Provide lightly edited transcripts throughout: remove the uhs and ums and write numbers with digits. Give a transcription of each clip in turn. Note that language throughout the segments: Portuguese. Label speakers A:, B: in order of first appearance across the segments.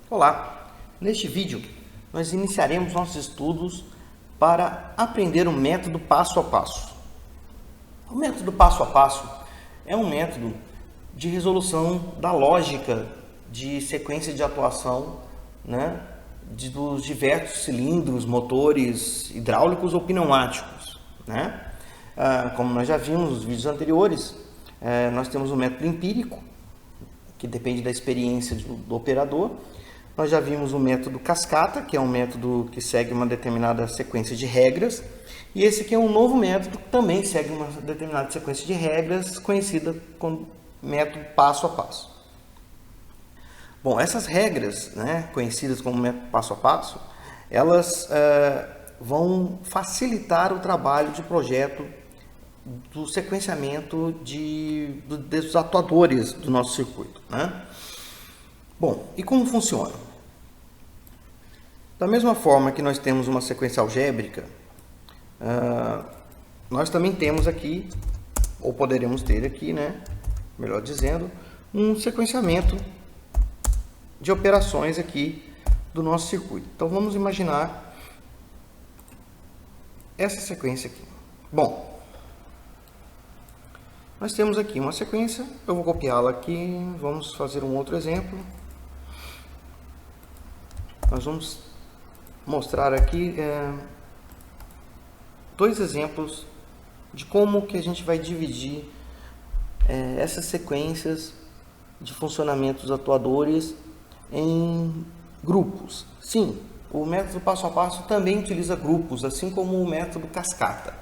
A: Olá! Neste vídeo, nós iniciaremos nossos estudos para aprender o método passo a passo. O método passo a passo é um método de resolução da lógica de sequência de atuação, dos diversos cilindros, motores hidráulicos ou pneumáticos. Como nós já vimos nos vídeos anteriores, nós temos um método empírico, que depende da experiência do operador. Nós já vimos o método cascata, que é um método que segue uma determinada sequência de regras. E esse aqui é um novo método que também segue uma determinada sequência de regras, conhecida como método passo a passo. Bom, essas regras, conhecidas como método passo a passo, elas vão facilitar o trabalho de projeto do sequenciamento dos atuadores do nosso circuito. Bom, e como funciona? Da mesma forma que nós temos uma sequência algébrica, nós também temos aqui, ou poderemos ter aqui, melhor dizendo, um sequenciamento de operações aqui do nosso circuito. Então vamos imaginar essa sequência aqui. Bom, nós temos aqui uma sequência, eu vou copiá-la aqui, vamos fazer um outro exemplo. Nós vamos mostrar aqui dois exemplos de como que a gente vai dividir essas sequências de funcionamento dos atuadores em grupos. Sim, o método passo a passo também utiliza grupos, assim como o método cascata.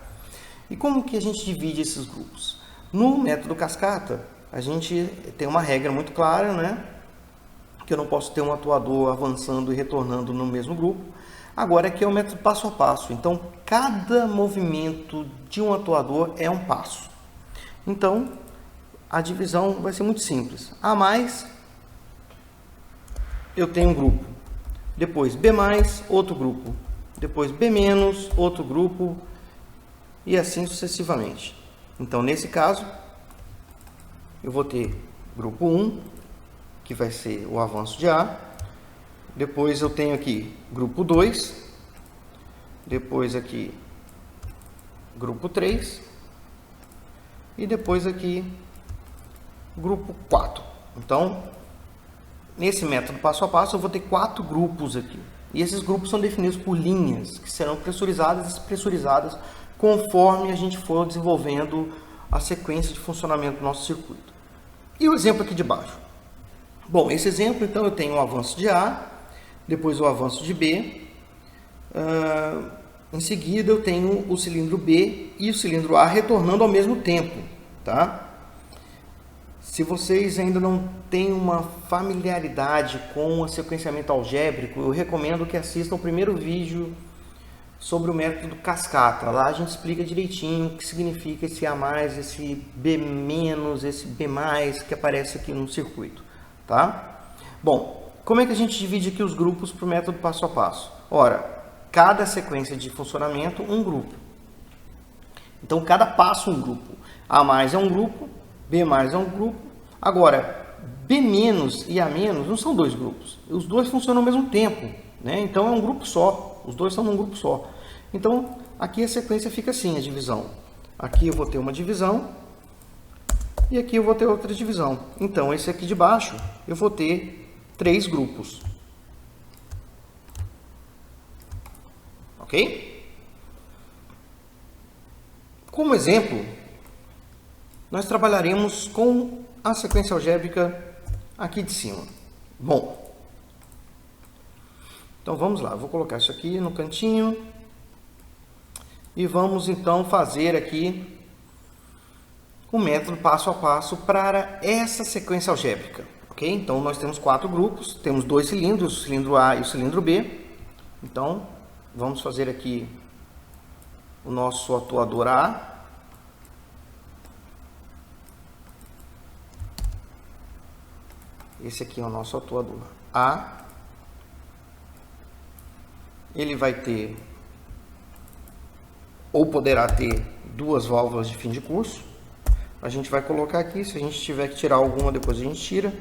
A: E como que a gente divide esses grupos? No método cascata, a gente tem uma regra muito clara, que eu não posso ter um atuador avançando e retornando no mesmo grupo. Agora aqui é o método passo a passo, então cada movimento de um atuador é um passo. Então a divisão vai ser muito simples. A mais, eu tenho um grupo, depois B mais, outro grupo, depois B menos, outro grupo e assim sucessivamente. Então nesse caso, eu vou ter grupo 1, que vai ser o avanço de A. Depois eu tenho aqui grupo 2. Depois aqui grupo 3. E depois aqui grupo 4. Então, nesse método passo a passo, eu vou ter 4 grupos aqui. E esses grupos são definidos por linhas, que serão pressurizadas e despressurizadas conforme a gente for desenvolvendo a sequência de funcionamento do nosso circuito. E o exemplo aqui de baixo. Bom, esse exemplo, então, eu tenho o avanço de A, depois o avanço de B, em seguida eu tenho o cilindro B e o cilindro A retornando ao mesmo tempo, tá? Se vocês ainda não têm uma familiaridade com o sequenciamento algébrico, eu recomendo que assistam o primeiro vídeo sobre o método cascata. Lá a gente explica direitinho o que significa esse A+, esse B-, esse B+, que aparece aqui no circuito. Tá? Bom, como é que a gente divide aqui os grupos para o método passo a passo? Ora, cada sequência de funcionamento, um grupo. Então, cada passo, um grupo. A mais é um grupo, B mais é um grupo. Agora, B menos e A menos não são dois grupos. Os dois funcionam ao mesmo tempo. Então, é um grupo só. Os dois são um grupo só. Então, aqui a sequência fica assim, a divisão. Aqui eu vou ter uma divisão. E aqui eu vou ter outra divisão. Então, esse aqui de baixo, eu vou ter 3 grupos. Ok? Como exemplo, nós trabalharemos com a sequência algébrica aqui de cima. Bom, então vamos lá. Eu vou colocar isso aqui no cantinho. E vamos então fazer aqui o método passo a passo para essa sequência algébrica, ok? Então nós temos 4 grupos, temos 2 cilindros, o cilindro A e o cilindro B. Então vamos fazer aqui o nosso atuador A. Esse aqui é o nosso atuador A. Ele vai ter, ou poderá ter, 2 válvulas de fim de curso. A gente vai colocar aqui, se a gente tiver que tirar alguma, depois a gente tira.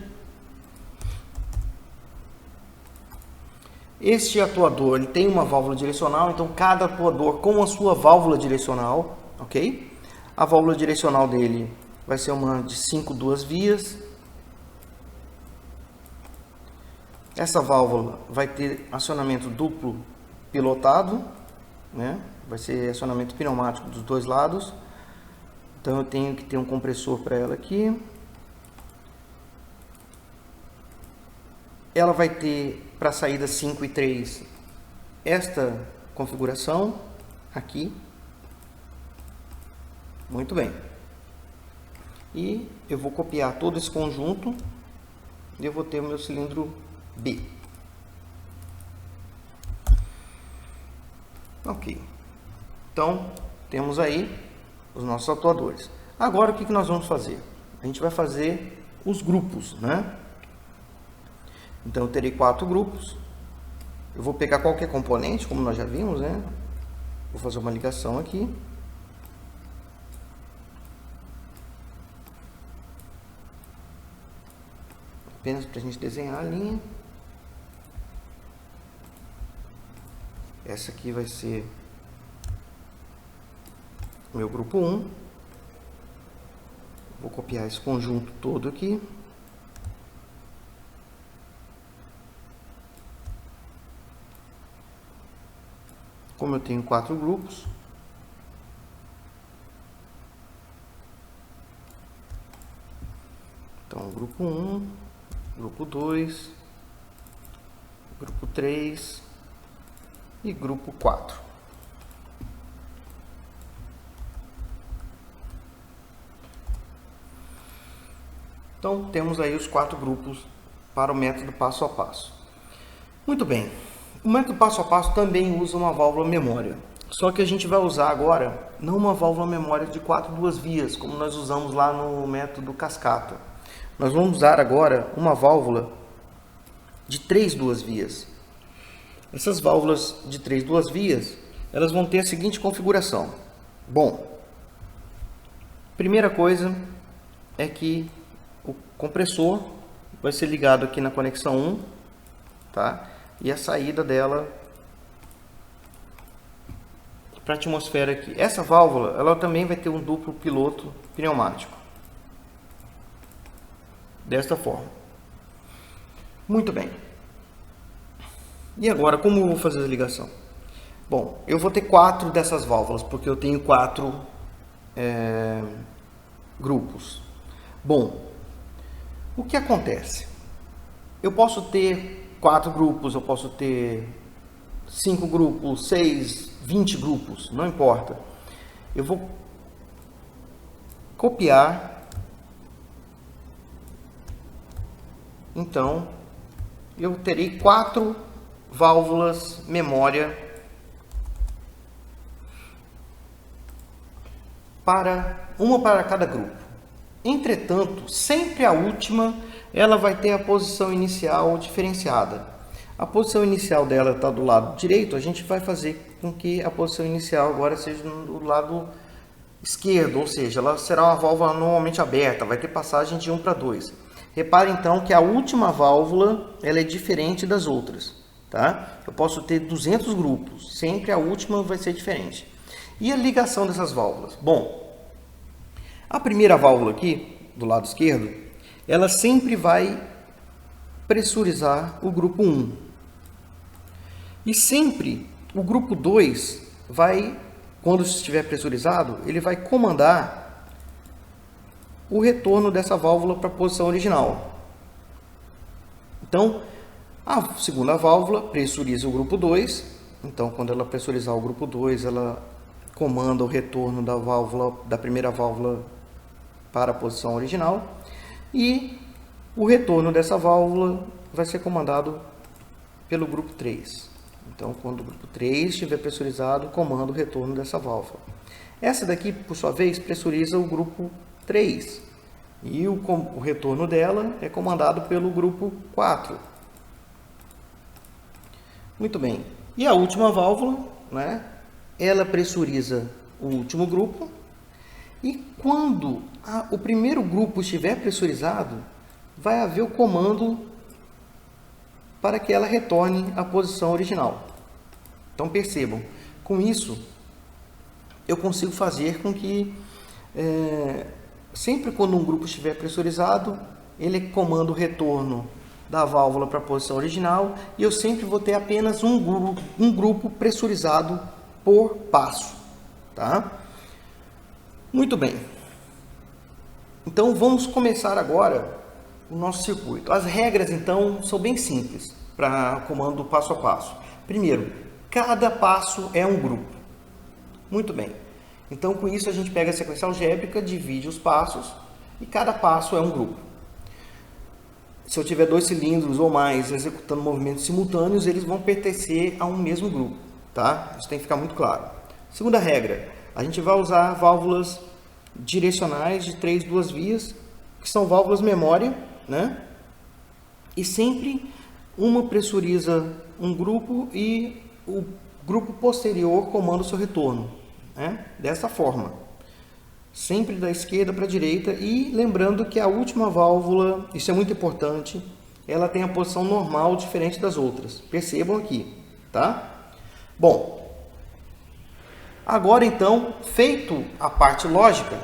A: Este atuador ele tem uma válvula direcional, então cada atuador com a sua válvula direcional, ok? A válvula direcional dele vai ser uma de 5 duas vias. Essa válvula vai ter acionamento duplo pilotado, né? Vai ser acionamento pneumático dos dois lados. Então eu tenho que ter um compressor para ela aqui. Ela vai ter para saída 5 e 3 esta configuração aqui. Muito bem. E eu vou copiar todo esse conjunto e eu vou ter o meu cilindro B. Ok. Então, temos aí os nossos atuadores. Agora, o que nós vamos fazer? A gente vai fazer os grupos, né? Então, eu terei 4 grupos. Eu vou pegar qualquer componente, como nós já vimos, né? Vou fazer uma ligação aqui. Apenas para a gente desenhar a linha. Essa aqui vai ser o meu grupo 1. Vou copiar esse conjunto todo aqui. Como eu tenho 4 grupos, então grupo 1, grupo 2, grupo 3 e grupo 4. Então temos aí os 4 grupos para o método passo a passo. Muito bem. O método passo a passo também usa uma válvula memória, só que a gente vai usar agora não uma válvula memória de 4 duas vias, como nós usamos lá no método cascata. Nós vamos usar agora uma válvula de 3 duas vias. Essas válvulas de 3 duas vias, elas vão ter a seguinte configuração. Bom, primeira coisa é que o compressor vai ser ligado aqui na conexão 1, tá? E a saída dela para a atmosfera aqui. Essa válvula, ela também vai ter um duplo piloto pneumático. Desta forma. Muito bem. E agora, como eu vou fazer a ligação? Bom, eu vou ter 4 dessas válvulas, porque eu tenho 4 grupos. Bom, o que acontece? Eu posso ter 4 grupos, eu posso ter 5 grupos, 6, 20 grupos, não importa. Eu vou copiar. Então, eu terei 4 válvulas memória uma para cada grupo. Entretanto, sempre a última ela vai ter a posição inicial diferenciada. A posição inicial dela está do lado direito, a gente vai fazer com que a posição inicial agora seja do lado esquerdo, ou seja, ela será uma válvula normalmente aberta, vai ter passagem de 1 para 2. Repare então que a última válvula ela é diferente das outras, tá? Eu posso ter 200 grupos, sempre a última vai ser diferente. E a ligação dessas válvulas? Bom, a primeira válvula aqui, do lado esquerdo, ela sempre vai pressurizar o grupo 1. E sempre o grupo 2 vai, quando estiver pressurizado, ele vai comandar o retorno dessa válvula para a posição original. Então, a segunda válvula pressuriza o grupo 2. Então, quando ela pressurizar o grupo 2, ela comanda o retorno da válvula, da primeira válvula para a posição original. E o retorno dessa válvula vai ser comandado pelo grupo 3. Então, quando o grupo 3 estiver pressurizado, comanda o retorno dessa válvula. Essa daqui, por sua vez, pressuriza o grupo 3. E o retorno dela é comandado pelo grupo 4. Muito bem. E a última válvula, né? Ela pressuriza o último grupo. E quando o primeiro grupo estiver pressurizado, vai haver o comando para que ela retorne à posição original. Então percebam, com isso eu consigo fazer com que sempre quando um grupo estiver pressurizado, ele comanda o retorno da válvula para a posição original e eu sempre vou ter apenas um grupo pressurizado por passo, tá? Muito bem. Então vamos começar agora o nosso circuito. As regras então são bem simples para comando passo a passo. Primeiro, cada passo é um grupo. Muito bem. Então com isso a gente pega a sequência algébrica, divide os passos e cada passo é um grupo. Se eu tiver 2 cilindros ou mais executando movimentos simultâneos, eles vão pertencer a um mesmo grupo, tá? Isso tem que ficar muito claro. Segunda regra, a gente vai usar válvulas direcionais de 3 duas vias, que são válvulas memória, né? E sempre uma pressuriza um grupo e o grupo posterior comanda o seu retorno, né? Dessa forma. Sempre da esquerda para a direita e lembrando que a última válvula, isso é muito importante, ela tem a posição normal diferente das outras. Percebam aqui, tá? Bom, agora então, feito a parte lógica,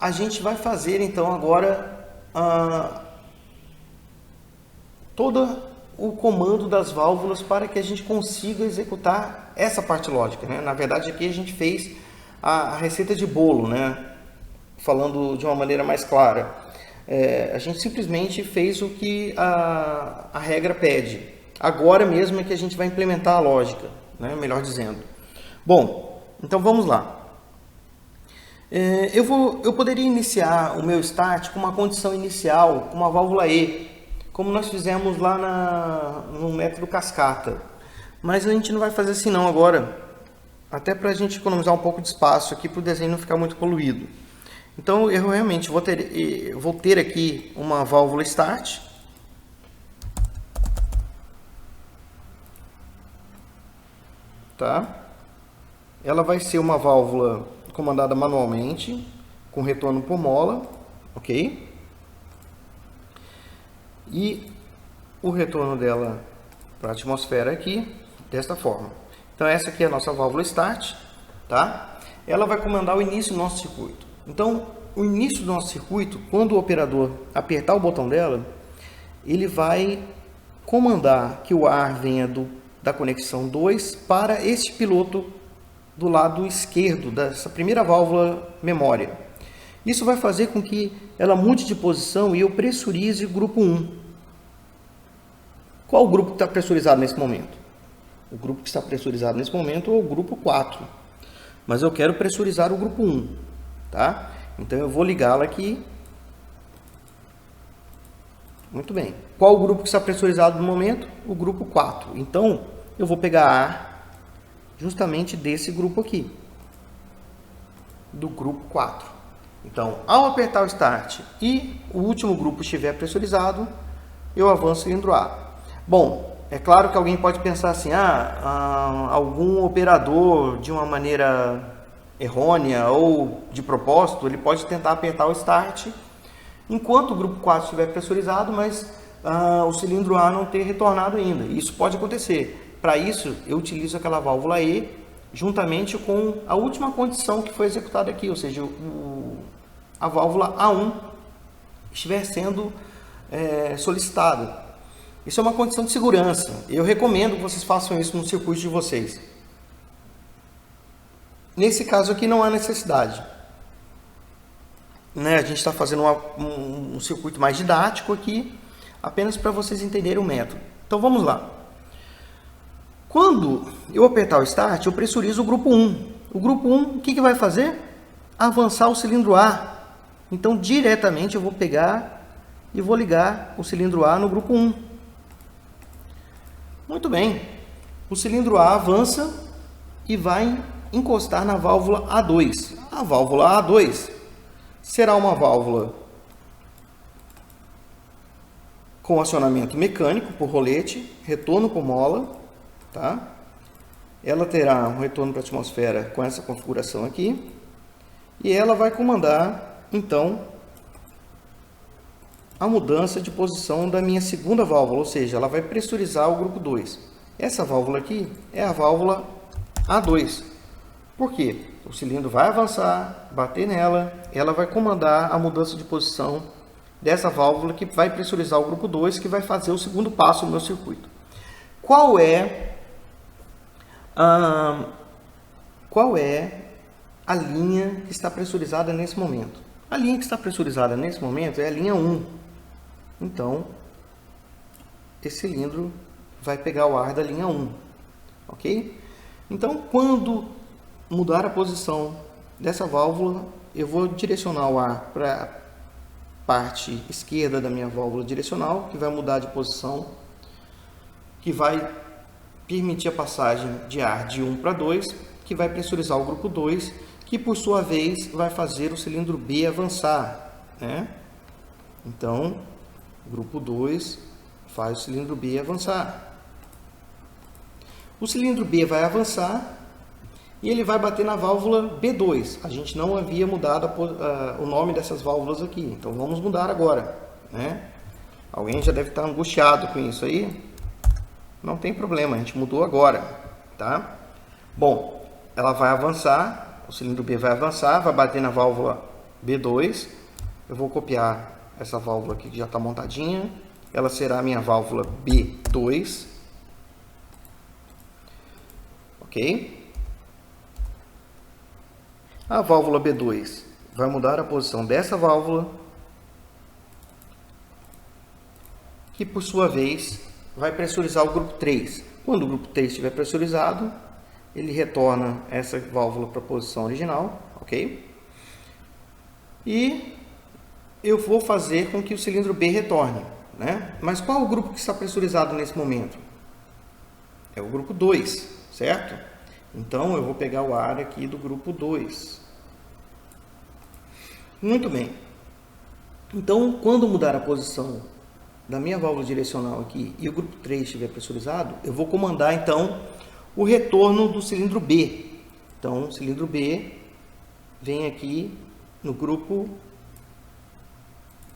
A: a gente vai fazer então agora todo o comando das válvulas para que a gente consiga executar essa parte lógica, né? Na verdade aqui a gente fez a receita de bolo, né? Falando de uma maneira mais clara, a gente simplesmente fez o que a regra pede. Agora mesmo é que a gente vai implementar a lógica, né? Melhor dizendo. Bom, então vamos lá. Eu poderia iniciar o meu start com uma condição inicial, com uma válvula E, como nós fizemos lá no método cascata. Mas a gente não vai fazer assim não agora. Até para a gente economizar um pouco de espaço aqui para o desenho não ficar muito poluído. Então eu realmente vou ter aqui uma válvula start. Tá? Ela vai ser uma válvula comandada manualmente, com retorno por mola, ok? E o retorno dela para a atmosfera aqui, desta forma. Então essa aqui é a nossa válvula start, tá? Ela vai comandar o início do nosso circuito. Então o início do nosso circuito, quando o operador apertar o botão dela, ele vai comandar que o ar venha da conexão 2 para este piloto do lado esquerdo dessa primeira válvula memória. Isso vai fazer com que ela mude de posição e eu pressurize o grupo 1. Qual o grupo que está pressurizado nesse momento? O grupo que está pressurizado nesse momento é o grupo 4. Mas eu quero pressurizar o grupo 1. Tá? Então eu vou ligá-la aqui. Muito bem. Qual o grupo que está pressurizado no momento? O grupo 4. Então eu vou pegar ar justamente desse grupo aqui. Do grupo 4. Então ao apertar o start e o último grupo estiver pressurizado, eu avanço o cilindro A. Bom, é claro que alguém pode pensar assim, algum operador de uma maneira errônea ou de propósito, ele pode tentar apertar o start enquanto o grupo 4 estiver pressurizado, mas o cilindro A não ter retornado ainda. Isso pode acontecer. Para isso, eu utilizo aquela válvula E juntamente com a última condição que foi executada aqui, ou seja, a válvula A1 estiver sendo solicitada. Isso é uma condição de segurança. Eu recomendo que vocês façam isso no circuito de vocês. Nesse caso aqui não há necessidade. A gente está fazendo um circuito mais didático aqui, apenas para vocês entenderem o método. Então vamos lá. Quando eu apertar o start, eu pressurizo o grupo 1. O grupo 1, o que vai fazer? Avançar o cilindro A. Então diretamente eu vou pegar e vou ligar o cilindro A no grupo 1. Muito bem, o cilindro A avança e vai encostar na válvula A2. A válvula A2 será uma válvula com acionamento mecânico por rolete, retorno por mola, tá? Ela terá um retorno para a atmosfera com essa configuração aqui e ela vai comandar então a mudança de posição da minha segunda válvula, ou seja, ela vai pressurizar o grupo 2. Essa válvula aqui é a válvula A2. Por quê? O cilindro vai avançar, bater nela, ela vai comandar a mudança de posição dessa válvula que vai pressurizar o grupo 2, que vai fazer o segundo passo no meu circuito. Qual é a linha que está pressurizada nesse momento? A linha que está pressurizada nesse momento é a linha 1. Então, esse cilindro vai pegar o ar da linha 1, ok? Então, quando mudar a posição dessa válvula, eu vou direcionar o ar para a parte esquerda da minha válvula direcional, que vai mudar de posição, que vai permitir a passagem de ar de 1 para 2, que vai pressurizar o grupo 2, que por sua vez vai fazer o cilindro B avançar, né? Então, o grupo 2 faz o cilindro B avançar. O cilindro B vai avançar e ele vai bater na válvula B2. A gente não havia mudado o nome dessas válvulas aqui, então vamos mudar agora, né? Alguém já deve estar angustiado com isso aí. Não tem problema, a gente mudou agora, tá? Bom, ela vai avançar, o cilindro B vai avançar, vai bater na válvula B2. Eu vou copiar essa válvula aqui que já está montadinha. Ela será a minha válvula B2. Ok? A válvula B2 vai mudar a posição dessa válvula, que por sua vez vai pressurizar o grupo 3. Quando o grupo 3 estiver pressurizado, ele retorna essa válvula para a posição original, ok? E eu vou fazer com que o cilindro B retorne, né? Mas qual o grupo que está pressurizado nesse momento? É o grupo 2, certo? Então eu vou pegar o ar aqui do grupo 2. Muito bem. Então, quando mudar a posição da minha válvula direcional aqui e o grupo 3 estiver pressurizado, eu vou comandar então o retorno do cilindro B. Então, o cilindro B vem aqui no grupo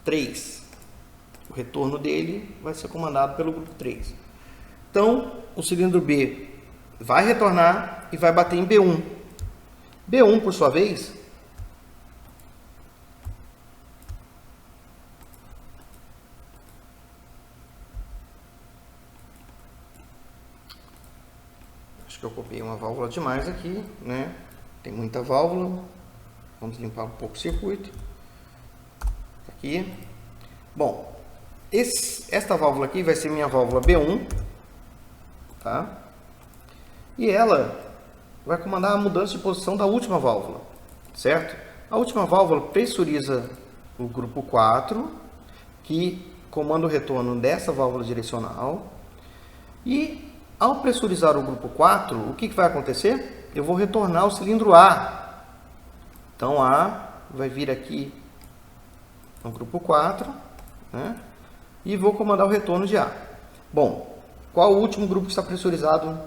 A: 3. O retorno dele vai ser comandado pelo grupo 3. Então, o cilindro B vai retornar e vai bater em B1. B1, por sua vez, acho que eu copiei uma válvula demais aqui, né? Tem muita válvula. Vamos limpar um pouco o circuito. Aqui. Bom, esta válvula aqui vai ser minha válvula B1, tá? E ela vai comandar a mudança de posição da última válvula, certo? A última válvula pressuriza o grupo 4, que comanda o retorno dessa válvula direcional. E ao pressurizar o grupo 4, o que vai acontecer? Eu vou retornar o cilindro A. Então, A vai vir aqui no grupo 4, né? E vou comandar o retorno de A. Bom, qual o último grupo que está pressurizado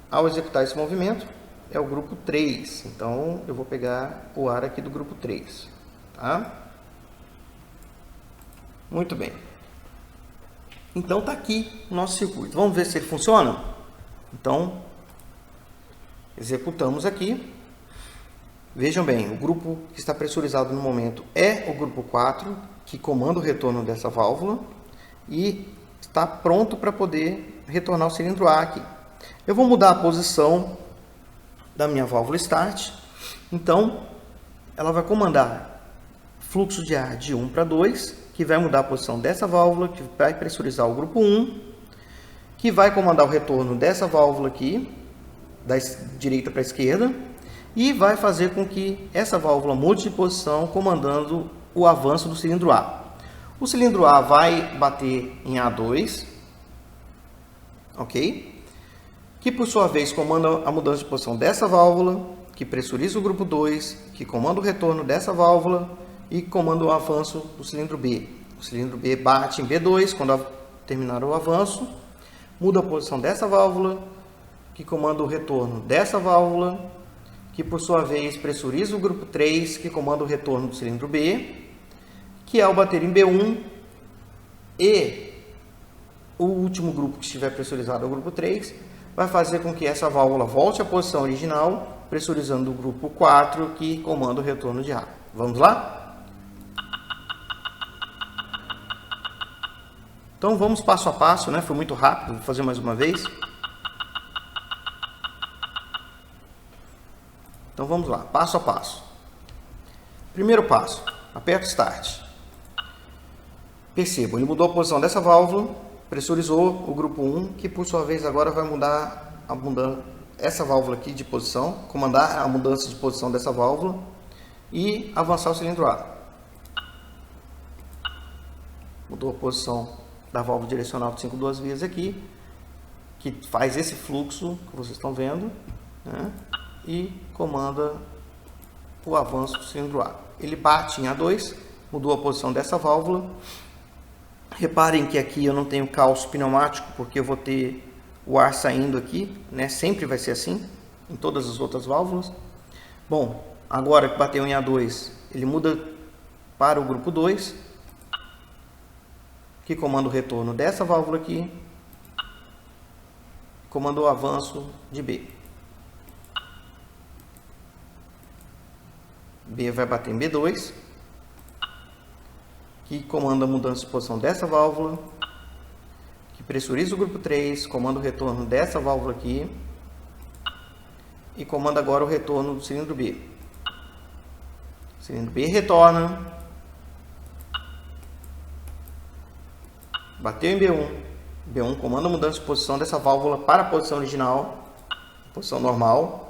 A: ao executar esse movimento? É o grupo 3. Então, eu vou pegar o ar aqui do grupo 3. Tá? Muito bem. Então, está aqui o nosso circuito. Vamos ver se ele funciona? Então, executamos aqui. Vejam bem, o grupo que está pressurizado no momento é o grupo 4, que comanda o retorno dessa válvula e está pronto para poder retornar o cilindro A aqui. Eu vou mudar a posição da minha válvula Start. Então, ela vai comandar fluxo de ar de 1 para 2, que vai mudar a posição dessa válvula, que vai pressurizar o grupo 1, que vai comandar o retorno dessa válvula aqui, da direita para a esquerda, e vai fazer com que essa válvula mude de posição, comandando o avanço do cilindro A. O cilindro A vai bater em A2, ok? Que por sua vez comanda a mudança de posição dessa válvula, que pressuriza o grupo 2, que comanda o retorno dessa válvula e comanda o avanço do cilindro B. O cilindro B bate em B2 quando terminar o avanço, muda a posição dessa válvula, que comanda o retorno dessa válvula, que por sua vez pressuriza o grupo 3, que comanda o retorno do cilindro B, que ao bater em B1, e o último grupo que estiver pressurizado é o grupo 3, vai fazer com que essa válvula volte à posição original, pressurizando o grupo 4, que comanda o retorno de ar. Vamos lá? Então vamos passo a passo, né? Foi muito rápido, vou fazer mais uma vez. Então vamos lá, passo a passo. Primeiro passo, aperto Start. Percebam, ele mudou a posição dessa válvula, pressurizou o grupo 1, que por sua vez agora vai mudar essa válvula aqui de posição, comandar a mudança de posição dessa válvula e avançar o cilindro A. Mudou a posição da válvula direcional de 5 duas vias aqui, que faz esse fluxo que vocês estão vendo, né? E comanda o avanço do cilindro A. Ele bate em A2, mudou a posição dessa válvula. Reparem que aqui eu não tenho calço pneumático, porque eu vou ter o ar saindo aqui, né? Sempre vai ser assim, em todas as outras válvulas. Bom, agora que bateu em A2, ele muda para o grupo 2, que comanda o retorno dessa válvula aqui, comanda o avanço de B. B vai bater em B2, que comanda a mudança de posição dessa válvula, que pressuriza o grupo 3, comanda o retorno dessa válvula aqui e comanda agora o retorno do cilindro B. O cilindro B retorna, bateu em B1, B1 comanda a mudança de posição dessa válvula para a posição original, posição normal,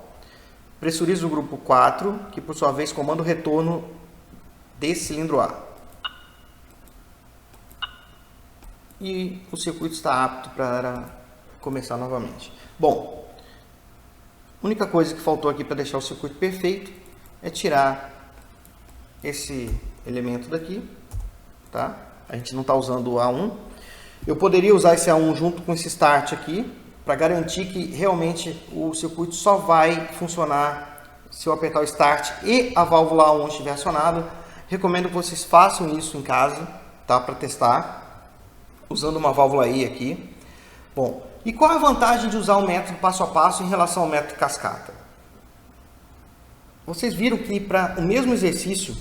A: pressuriza o grupo 4, que por sua vez comanda o retorno desse cilindro A. E o circuito está apto para começar novamente. Bom, a única coisa que faltou aqui para deixar o circuito perfeito é tirar esse elemento daqui, tá? A gente não está usando o A1. Eu poderia usar esse A1 junto com esse start aqui, para garantir que realmente o circuito só vai funcionar se eu apertar o start e a válvula A1 estiver acionada. Recomendo que vocês façam isso em casa, tá? Para testar, usando uma válvula I aqui. Bom, e qual a vantagem de usar o método passo a passo em relação ao método cascata? Vocês viram que para o mesmo exercício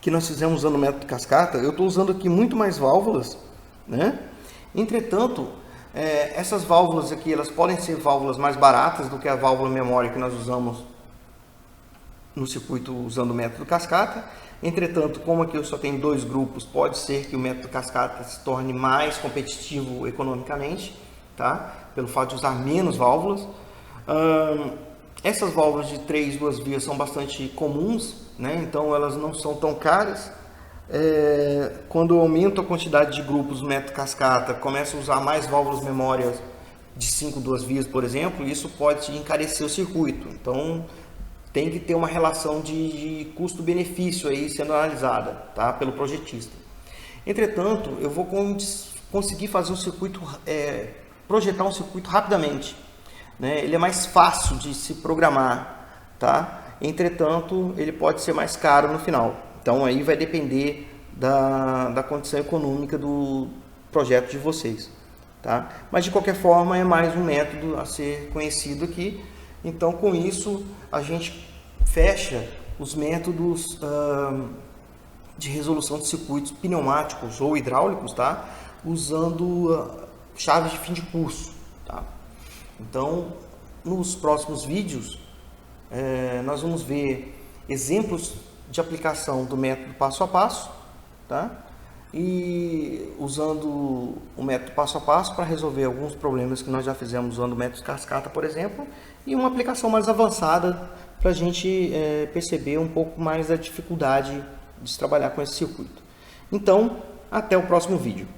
A: que nós fizemos usando o método cascata, eu estou usando aqui muito mais válvulas, né? Entretanto, essas válvulas aqui, elas podem ser válvulas mais baratas do que a válvula memória que nós usamos no circuito usando o método cascata. Entretanto, como aqui eu só tenho 2 grupos, pode ser que o método cascata se torne mais competitivo economicamente, tá? Pelo fato de usar menos válvulas. Essas válvulas de 3 duas vias são bastante comuns, né? Então elas não são tão caras. Quando eu aumento a quantidade de grupos no método cascata, começo a usar mais válvulas memórias de 5 duas vias, por exemplo, isso pode encarecer o circuito. Então tem que ter uma relação de custo-benefício aí sendo analisada, tá? Pelo projetista. Entretanto, eu vou conseguir fazer um circuito, projetar um circuito rapidamente, né? Ele é mais fácil de se programar, tá? Entretanto, ele pode ser mais caro no final. Então aí vai depender da condição econômica do projeto de vocês, tá? Mas de qualquer forma é mais um método a ser conhecido aqui. Então com isso a gente fecha os métodos de resolução de circuitos pneumáticos ou hidráulicos, tá? Usando chaves de fim de curso, tá? Então nos próximos vídeos nós vamos ver exemplos de aplicação do método passo a passo, tá? E usando o método passo a passo para resolver alguns problemas que nós já fizemos usando o método cascata, por exemplo, e uma aplicação mais avançada para a gente perceber um pouco mais da dificuldade de se trabalhar com esse circuito. Então, até o próximo vídeo.